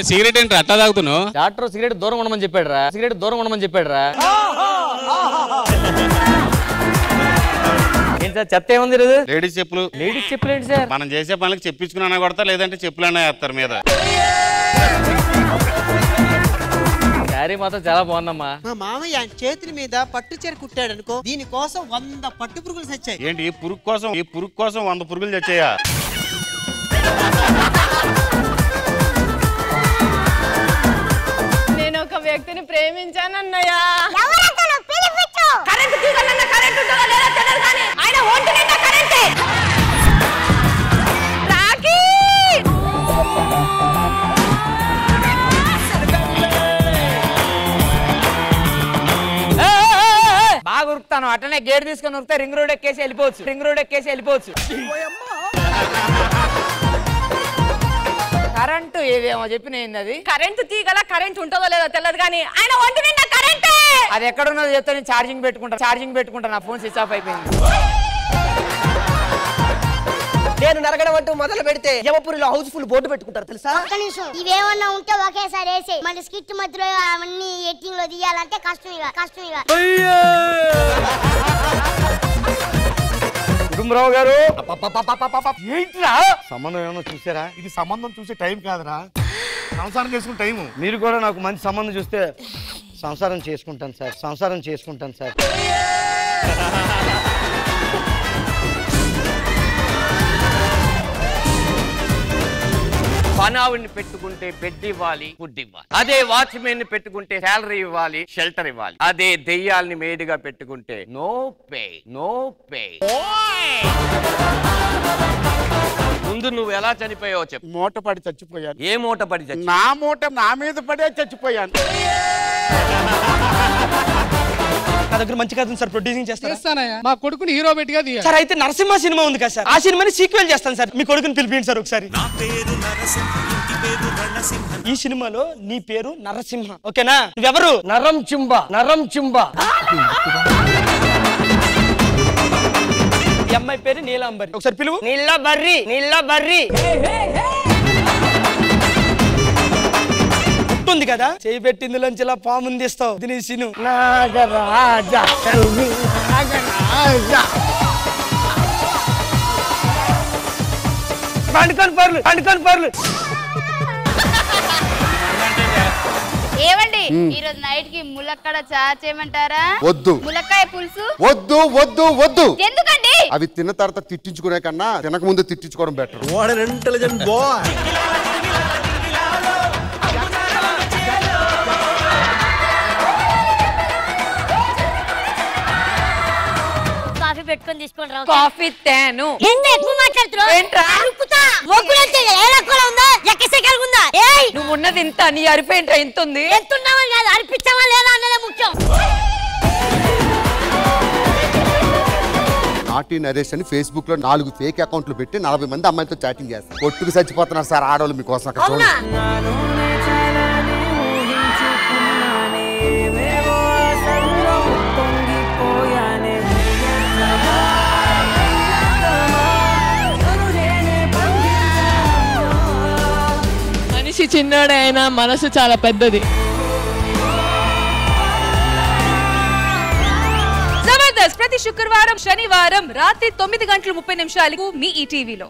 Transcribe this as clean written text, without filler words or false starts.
Cigarette ఏంటి అట్టా తాగుతున్నావు? Doctor cigarette దూరం ఉండమని చెప్పాడు రా. సిగరెట్ దూరం ఉండమని చెప్పాడు రా. ఏంటి సార్ చెత్త ఏముంది? లేడీస్ చెప్పులు. లేడీస్ చెప్పులు ఏంటి సార్? మనం చేసే పనులకు చెప్పించుకున్నా కొడతా, లేదంటే చెప్పులన్నా వేస్తారు మీద. శారీ మాత్రం చాలా బాగుందమ్మా. మా మామయ్య చేతుల మీద పట్టు చీర కుట్టాడు అనుకో, దీనికోసం 100 పట్టు పురుగులు చచ్చాయి. ఏంటి ఈ పురుగు కోసం 100 పురుగులు చచ్చాయా? నేను ఒక వ్యక్తిని ప్రేమించానన్నయ్య. బాగా ఉరుకుతాను, అట్లనే గేట్ తీసుకొని ఉరికితే రింగ్ రోడ్ ఎక్కేసి వెళ్ళిపోవచ్చు. కరెంటు ఏదేమో చెప్పిన అది కరెంటు తీగల కరెంట్ ఉంటుందో లేదో తెలియదు కానీ ఆయన ఒంటి నిండా కరెంటే. అది ఎక్కడ ఉన్నదో చెప్తే నేను ఛార్జింగ్ పెట్టుకుంటా. నా ఫోన్ స్విచ్ ఆఫ్ అయిపోయింది. నేను నరగడం అంటూ మొదలు పెడితే యమపురిలో హౌస్ఫుల్ బోర్డు పెట్టుకుంటారు తెలుసా? ఇవేమన్నా ఉంటే ఒకేసారి వేసే మన స్కిట్ మధ్యలో అవన్నీ ఎడిటింగ్ లో తీయాలంటే కష్టం ఇక. కుటుంబరావు గారు ఏంట్రా సంబంధం ఏమన్నా చూసారా? ఇది సంబంధం చూసే టైం కాదురా, సంసారం చేసుకునే టైము. మీరు కూడా నాకు మంచి సంబంధం చూస్తే సంసారం చేసుకుంటాను సార్. పనావిని పెట్టుకుంటే బెడ్ ఇవ్వాలి, ఫుడ్ ఇవ్వాలి. అదే వాచ్మెన్ ని పెట్టుకుంటే శాలరీ ఇవ్వాలి, షెల్టర్ ఇవ్వాలి. అదే దెయ్యాల్ని మేడిగా పెట్టుకుంటే నో పే. ముందు నువ్వు ఎలా చనిపోయావో చెప్పు. మూట పడి చచ్చిపోయాను. ఏ మూట పడి చచ్చి? నా మూట నా మీద పడే చచ్చిపోయాను. నా దగ్గర మంచి కథ సార్, ప్రొడ్యూసింగ్ చేస్తానయ్యా. మా కొడుకుని హీరో పెట్టిగా సార్. అయితే నరసింహ సినిమా ఉంది కదా సార్, ఆ సినిమాని సీక్వెల్ చేస్తాను సార్. మీ కొడుకుని పిలిపించండి సార్ ఒకసారి. ఈ సినిమాలో నీ పేరు నరసింహ, ఓకేనా? నువ్వెవరు? నరం చింబ. ఈ అమ్మాయి పేరు నీలాంబరి, ఒకసారి పిలువు. నీళ్ళబర్రి ఉంది కదా, చేయి పెట్టిందిలోంచి ఇలా పాముని తీస్తావు. దీని సిను పండుకొని పర్లు. ఏవండి ఈ రోజు నైట్ కి ములక్కడ చారు చేయమంటారా? వద్దు. ములక్కాయ పులుసు వద్దు. ఎందుకండి? అవి తిన్న తర్వాత తిట్టించుకునే కన్నా తినక ముందు తిట్టించుకోవడం బెటర్. కాఫీ పెట్టుకొని తీసుకోండి రా. కాఫీ తేను. ఎంత ఎక్కువ మాట్లాడుతున్నావు? ఏంట్రా? నువ్వు ఉన్నది ఇంత, నీ అరిపేంట ఇంత ఉంది. ఎంతున్నావని కాదు, అనిపించావా లేదా అన్నదే ముఖ్యం. నాటి నరేష్ అని ఫేస్బుక్ లో 4 ఫేక్ అకౌంట్లు పెట్టి 40 మంది అమ్మాయిలతో చాటింగ్ చేస్తారు. కొట్టుకు చచ్చిపోతున్నారు సార్ ఆడవాళ్ళు మీకోసం. అక్కడ చూడండి. మనిషి చిన్నడైనా మనసు చాలా పెద్దది. జబర్దస్త్ ప్రతి శుక్రవారం శనివారం రాత్రి 9:30 మీ ఈటీవీలో.